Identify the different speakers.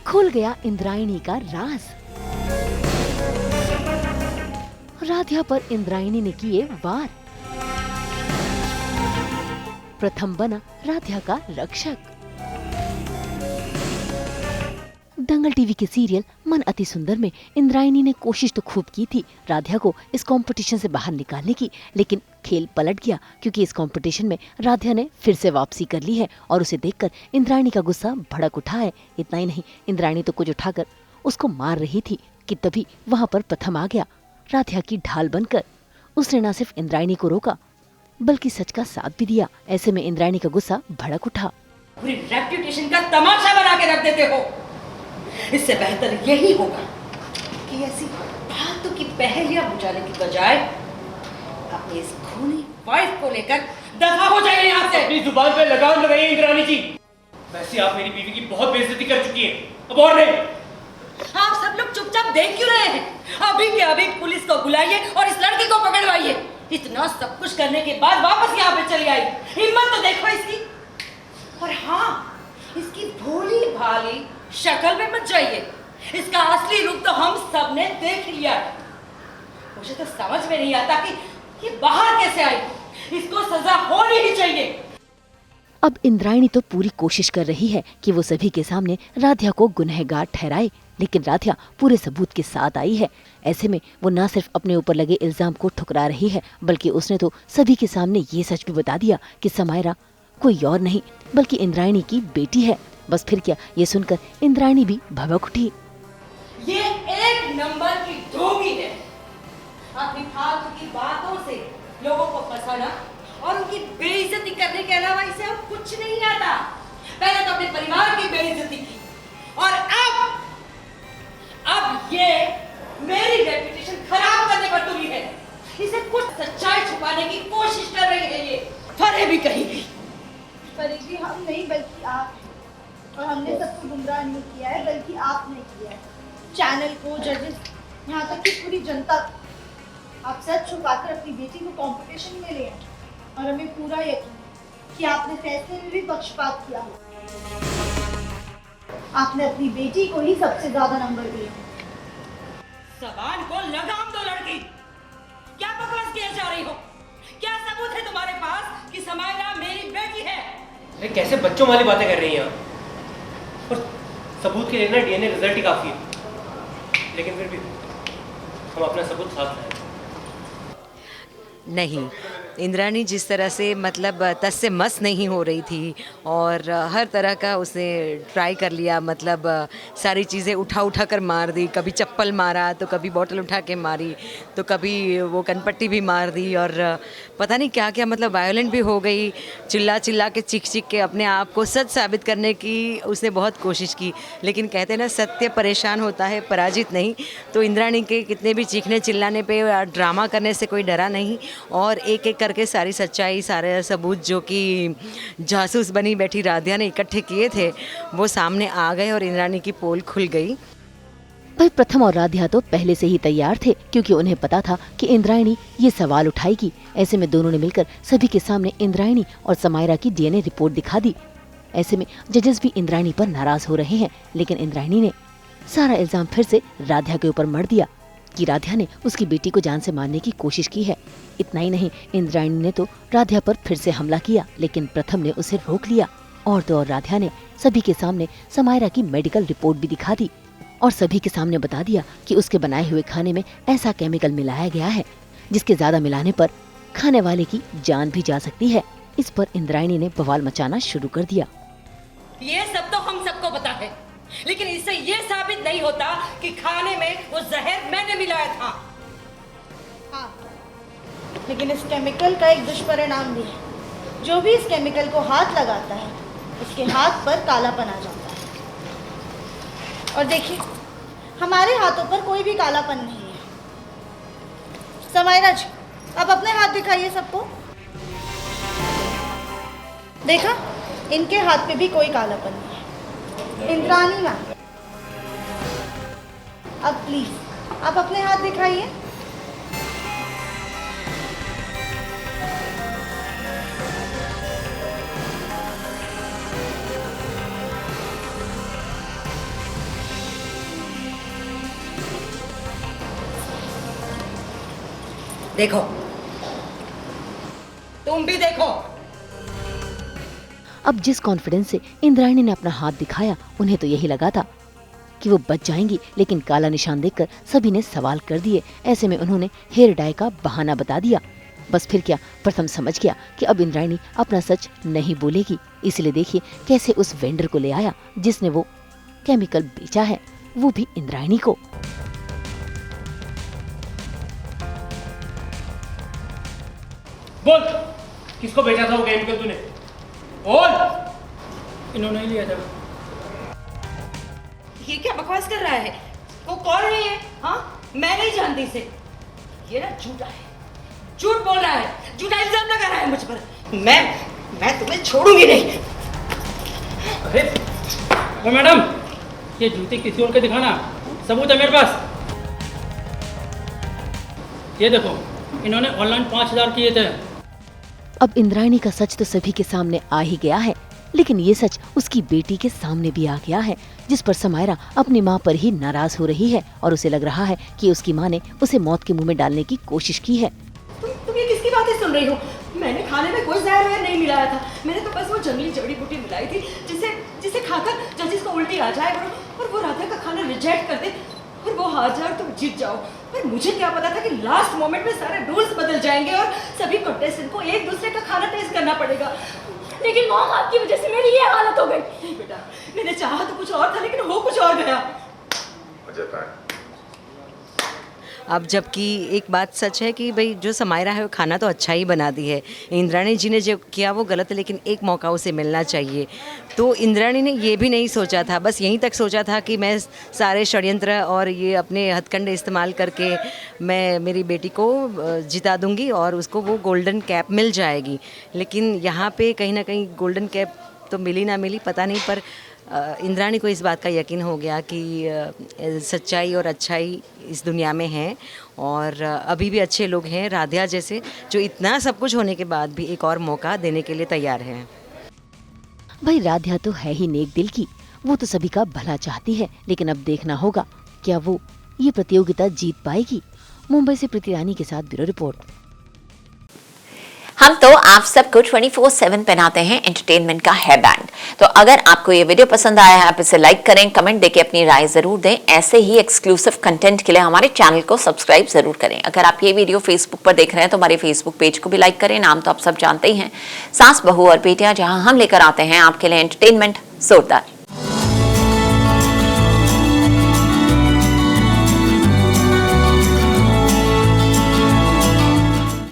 Speaker 1: खुल गया इंद्रायणी का राज। राधिया पर इंद्रायणी ने किए वार। प्रथम बना राधिया का रक्षक। दंगल टीवी के सीरियल मन अति सुंदर में इंद्रायणी ने कोशिश तो खूब की थी राधिया को इस कंपटीशन से बाहर निकालने की, लेकिन खेल पलट गया क्योंकि इस कंपटीशन में राधिया ने फिर से वापसी कर ली है और उसे देखकर इंद्रायणी का गुस्सा भड़क उठा है। इतना ही नहीं, इंद्रायणी तो कुछ उठाकर उसको मार रही थी कि तभी वहाँ पर प्रथम आ गया राधिया की ढाल बनकर। उसने न सिर्फ इंद्रायणी को रोका बल्कि सच का साथ भी दिया। ऐसे में इंद्रायणी का गुस्सा भड़क उठा।
Speaker 2: पूरी रेप्यूटेशन का तमाशा बना के रख देते हो। इससे बेहतर यही होगा कि ऐसी फालतू की पहेलियां बुझाने की बजाय अपनी इस खूनी वाइफ को लेकर दफा हो जाइए यहाँ से।
Speaker 3: अपनी जुबान पे लगाम लगाइए इंद्राणी जी। वैसे आप मेरी बीवी की बहुत बेइज्जती कर चुकी हैं, अब और नहीं।
Speaker 2: आप सब लोग चुपचाप देख क्यों रहे हैं? अभी के अभी पुलिस को बुलाइए और इस लड़की को पकड़वाइए। इतना सब कुछ करने के बाद वापस यहाँ पे चली आई, हिम्मत तो देखो इसकी। और हाँ, इसकी भोली भाली शक्ल में मत जाइए, इसका असली रूप तो हम सब ने देख लिया है। मुझे तो समझ में नहीं आता कि ये बाहर कैसे आई। इसको सजा होनी ही चाहिए।
Speaker 1: अब इंद्रायणी तो पूरी कोशिश कर रही है कि वो सभी के सामने राधिया को गुनहगार ठहराए, लेकिन राधिया पूरे सबूत के साथ आई है। ऐसे में वो न सिर्फ अपने ऊपर लगे इल्जाम को ठुकरा रही है बल्कि उसने तो सभी के सामने ये सच भी बता दिया कि समायरा कोई और नहीं बल्कि इंद्रायणी की बेटी है। बस फिर क्या, ये सुनकर इंद्रायणी भी भड़क उठी।
Speaker 2: ये एक नंबर की धोबी है। अपनी फालतू की बातों से लोगों को फंसाना और उनकी बेइज्जती करने के अलावा इसे अब कुछ नहीं आता। पहले तो अपने परिवार की बेइज्जती की और अब ये मेरी रेपुटेशन खराब करने पर तुली है। इसे कुछ सच्चाई छुपाने की कोशिश कर रही है ये फरेबी कहीं।
Speaker 4: फरेबी हम नहीं बल्कि आप, और हमने सबको गुमराह नहीं किया है बल्कि आपने किया है। चैनल को, जजेस, यहाँ तक कि पूरी जनता। आप सच छुपाकर अपनी बेटी को कंपटीशन में ले आए और हमें पूरा यकीन है कि आपने फैसले में भी पक्षपात किया हो। आपने अपनी बेटी को ही सबसे ज्यादा नंबर दिए।
Speaker 2: जबान को लगाम दो लड़की। क्या बकवास किए जा रही हो? क्या सबूत है तुम्हारे पास कि समायरा मेरी बेटी है?
Speaker 3: अरे कैसे बच्चों वाली बातें कर रही हैं आप? और सबूत के लिए ना डीएनए रिजल्ट ही काफी है, लेकिन फिर भी हम अपना सबूत साथ लाए।
Speaker 5: नहीं, इंद्राणी जिस तरह से मतलब तस से मस नहीं हो रही थी और हर तरह का उसने ट्राई कर लिया, मतलब सारी चीज़ें उठा कर मार दी। कभी चप्पल मारा तो कभी बॉटल उठा के मारी तो कभी वो कनपट्टी भी मार दी और पता नहीं क्या क्या, मतलब वायलेंट भी हो गई। चिल्ला के चीख के अपने आप को सच साबित करने की उसने बहुत कोशिश की, लेकिन कहते हैं ना सत्य परेशान होता है, पराजित नहीं। तो इंद्राणी के कितने भी चीखने चिल्लाने पे, ड्रामा करने से कोई डरा नहीं और एक एक करके सारी सच्चाई, सारे सबूत जो कि जासूस बनी बैठी राधिया ने इकट्ठे किए थे वो सामने आ गए और इंद्राणी की पोल खुल गई।
Speaker 1: पर प्रथम और राधिया तो पहले से ही तैयार थे क्योंकि उन्हें पता था कि इंद्रायणी ये सवाल उठाएगी। ऐसे में दोनों ने मिलकर सभी के सामने इंद्रायणी और समायरा की डीएनए रिपोर्ट दिखा दी। ऐसे में जजेस भी इंद्रायणी पर नाराज हो रहे हैं, लेकिन इंद्रायणी ने सारा इल्जाम फिर से राधिया के ऊपर मढ़ दिया कि राधिया ने उसकी बेटी को जान से मारने की कोशिश की है। इतना ही नहीं, इंद्रायणी ने तो राधिया पर फिर से हमला किया, लेकिन प्रथम ने उसे रोक लिया। और तो और राधिया ने सभी के सामने समायरा की मेडिकल रिपोर्ट भी दिखा दी और सभी के सामने बता दिया कि उसके बनाए हुए खाने में ऐसा केमिकल मिलाया गया है जिसके ज्यादा मिलाने पर खाने वाले की जान भी जा सकती है। इस पर इंद्रायणी ने बवाल मचाना शुरू कर दिया।
Speaker 2: ये सब तो हम सबको पता है, लेकिन इससे ये साबित नहीं होता कि खाने में वो जहर मैंने मिलाया था।
Speaker 4: हाँ, लेकिन इस केमिकल का एक दुष्परिणाम भी है। जो भी इस केमिकल को हाथ लगाता है उसके हाथ पर कालापन आ जाता है। और देखिए, हमारे हाथों पर कोई भी कालापन नहीं है। समायरा जी, अब अपने हाथ दिखाइए सबको। देखा, इनके हाथ पे भी कोई कालापन नहीं है। इंद्राणी मैम, अब प्लीज आप अपने हाथ दिखाइए।
Speaker 2: देखो, तुम भी देखो।
Speaker 1: अब जिस कॉन्फिडेंस से इंद्रायणी ने अपना हाथ दिखाया, उन्हें तो यही लगा था कि वो बच जाएंगी, लेकिन काला निशान देखकर सभी ने सवाल कर दिए। ऐसे में उन्होंने हेयर डाई का बहाना बता दिया। बस फिर क्या, प्रथम समझ गया कि अब इंद्रायणी अपना सच नहीं बोलेगी। इसलिए देखिए कैसे उस वेंडर को ले आया जिसने वो केमिकल बेचा है, वो भी इंद्रायणी को।
Speaker 3: बोल, किसको बेचा था वो केमिकल तूने? बोल।
Speaker 6: इन्होंने ही लिया था।
Speaker 2: ये क्या बकवास कर रहा है? वो कौन है ये? हाँ, मैं नहीं जानती इसे। ये ना झूठा है, झूठ बोल रहा है, झूठा इल्जाम लगा रहा है मुझ पर। मैं तुम्हें छोड़ूंगी नहीं।
Speaker 6: अरे वो मैडम, ये जूते किसी और के दिखाना, सबूत है मेरे पास। ये देखो, इन्होंने ऑनलाइन 5,000 किए थे।
Speaker 1: अब इंद्रायणी का सच तो सभी के सामने आ ही गया है, लेकिन ये सच उसकी बेटी के सामने भी आ गया है, जिस पर समायरा अपनी माँ पर ही नाराज हो रही है और उसे लग रहा है कि उसकी माँ ने उसे मौत के मुंह में डालने की कोशिश की है।
Speaker 2: तुम ये किसकी बातें सुन रही हो? मैंने खाने में कोई जहर वहर नहीं मिलाया था। मैंने तो बस वो जंगली जड़ी बूटी मिलाई थी जिसे खाकर जजिस को उल्टी आ जाए और वो राधा का खाना रिजेक्ट कर दे और वो हार जाए और तुम जीत जाओ। पर मुझे क्या पता था कि लास्ट मोमेंट में सारे रूल्स बदल जाएंगे और सभी कंटेस्टेंट को एक दूसरे का खाना टेस्ट करना पड़ेगा। लेकिन मॉम, आपकी वजह से मेरी ये हालत हो गई। नहीं बेटा, मैंने चाहा तो कुछ और था, लेकिन हो कुछ और गया।
Speaker 5: अब जबकि एक बात सच है कि भाई जो समायरा है वो खाना तो अच्छा ही बनाती है। इंद्राणी जी ने जो किया वो गलत है, लेकिन एक मौका उसे मिलना चाहिए। तो इंद्राणी ने ये भी नहीं सोचा था, बस यहीं तक सोचा था कि मैं सारे षड्यंत्र और ये अपने हथकंडे इस्तेमाल करके मैं मेरी बेटी को जिता दूंगी और उसको वो गोल्डन कैप मिल जाएगी। लेकिन यहाँ पे कहीं ना कहीं गोल्डन कैप तो मिली ना मिली पता नहीं, पर इंद्राणी को इस बात का यकीन हो गया कि सच्चाई और अच्छाई इस दुनिया में है और अभी भी अच्छे लोग हैं, राधिया जैसे, जो इतना सब कुछ होने के बाद भी एक और मौका देने के लिए तैयार हैं।
Speaker 1: भाई राधिया तो है ही नेक दिल की, वो तो सभी का भला चाहती है, लेकिन अब देखना होगा क्या वो ये प्रतियोगिता जीत पाएगी। मुंबई से प्रीति रानी के साथ ब्यूरो रिपोर्ट।
Speaker 7: हम तो आप सबको 24/7 पहनाते हैं एंटरटेनमेंट का हेयर बैंड। तो अगर आपको ये वीडियो पसंद आया है, आप इसे लाइक करें, कमेंट देके अपनी राय जरूर दें। ऐसे ही एक्सक्लूसिव कंटेंट के लिए हमारे चैनल को सब्सक्राइब जरूर करें। अगर आप ये वीडियो फेसबुक पर देख रहे हैं तो हमारे फेसबुक पेज को भी लाइक करें। नाम तो आप सब जानते ही हैं, सास बहू और बेटियां, जहां हम लेकर आते हैं आपके लिए एंटरटेनमेंट जोरदार।